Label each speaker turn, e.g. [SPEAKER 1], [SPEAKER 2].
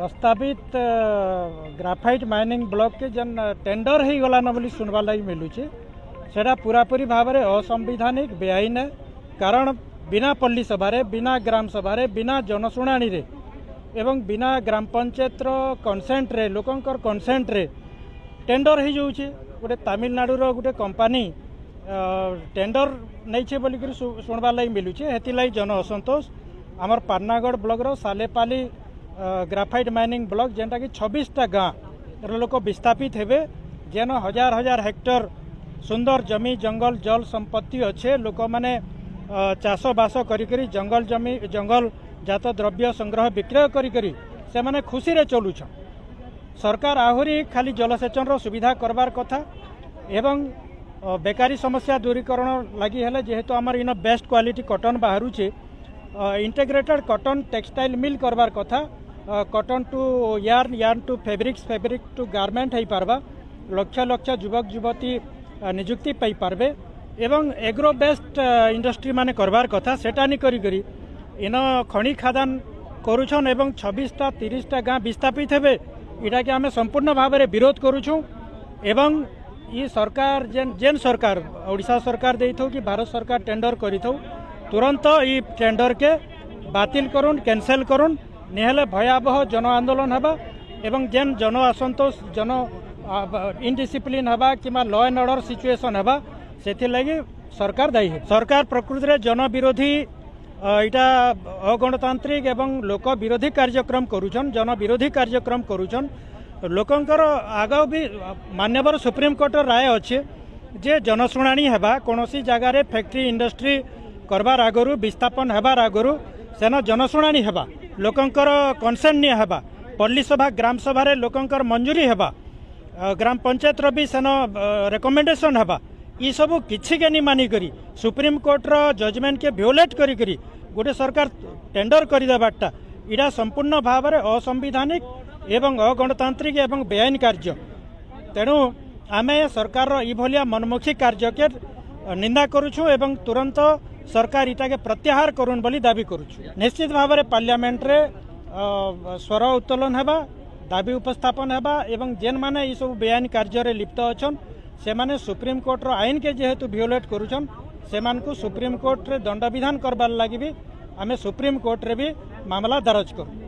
[SPEAKER 1] प्रस्तावित graphite mining block के जन टेंडर हो गलान बोली सुनवा लगी मिलूचे सेटा पूरापूरी भाव में असंवैधानिक बेआईन है। कारण बिना पल्ली सभारे बिना ग्राम सभारे बिना जनशुणाणी रे एवं बिना ग्राम पंचायत कनसेंट रे लोकंकर कनसेंट रे टेंडर हो जाऊे। गोटे तमिलनाडुर गोटे कंपानी टेंडर नहीं बोलिक शुणवार लगी मिलूचे। हेतिलाई जन असंतोष आमर पारनागढ़ ब्लॉक रो सालेपाली ग्राफाइट माइनिंग ब्लॉक जेनटा कि 26टा गाँव लोक विस्थापित हेबे जेन हजार हजार हेक्टर सुंदर जमी जंगल जल संपत्ति अच्छे। लोक मैंने चाष बास करी जंगल जमी जंगल जात द्रव्य संग्रह विक्रय करी से माने खुशी रे चलुछ। सरकार आहुरी खाली जलसेचन सुविधा करबार कथा एवं बेकारी समस्या दूरीकरण लगी है। जेहेतु आमर इन बेस्ट क्वालिटी कॉटन बाहरुचे इंटीग्रेटेड कॉटन टेक्सटाइल मिल करबार कथा। Cotton to yarn yarn to fabrics fabric to garment हो पारबा। लक्ष लक्ष युवक युवती निजुक्ति पाई पारबे एवं एग्रो बेस्ड इंडस्ट्री माने करबार कथा सेटा नि करी इन खनि खादान करुछन एवं 26टा 30टा गाँ विस्थापित हेबे इटा के आमे संपूर्ण भाव में विरोध करुछुं। एवं ये सरकार जेन सरकार ओडिशा सरकार देइथौ कि भारत सरकार टेंडर करिथौ तुरंत ये टेंडर के बातिल करुन कैंसल करुन निहले भयावह जन आंदोलन हबा एवं जेन जन असंतोष जन इनडिसिप्लिन हबा कि लॉ एंड ऑर्डर सिचुएशन हबा से लगी सरकार दायी है। सरकार प्रकृति में जन विरोधी इटा अगणतांत्रिक एवं लोक विरोधी कार्यक्रम करुछन जन विरोधी कार्यक्रम करुछन। लोकंकर आग भी मान्यवर सुप्रीम कोर्ट राय अच्छे जे जनशुणाणी हेबा कोनोसी जगार फैक्ट्री इंडस्ट्री करबार आगरू विस्थापन हेबार आगरू सेन जनशुणाणी हेबा लोकंकर कनसेंट नि हेबा पल्ली सभा ग्राम सभा रे लोकंकर मंजूरी हेबा ग्राम पंचायत रो भी सेन रेकमेंडेशन हेबा। ये सब किछि के नि मानी करी सुप्रीम कोर्ट रो जजमेंट के व्योलेट करी करी गोटे सरकार टेंडर करि देबाटा इडा संपूर्ण भाव में असंवैधानिक एवं अगणतांत्रिक एवं बेआईन कार्य। तेणु आमे सरकार इभलिया मनमुखी कार्य के निंदा करुछु एवं तुरंत सरकार इटा के प्रत्याहार करुन बोली दाबी करुछु। निश्चित भाव में पार्लियामेंट रे स्वर उत्तोलन हेबा दाबी उपस्थापन हेबा एवं जेन माने ये सब बेआईन कार्य रे लिप्त अछन से माने सुप्रीम कोर्ट रो आईन के जेहेतु व्योलेट करुछन से मानकु सुप्रीम कोर्ट रे दंड विधान करबार लागि भी आमे सुप्रीम कोर्ट रे भी मामला दर्ज करू।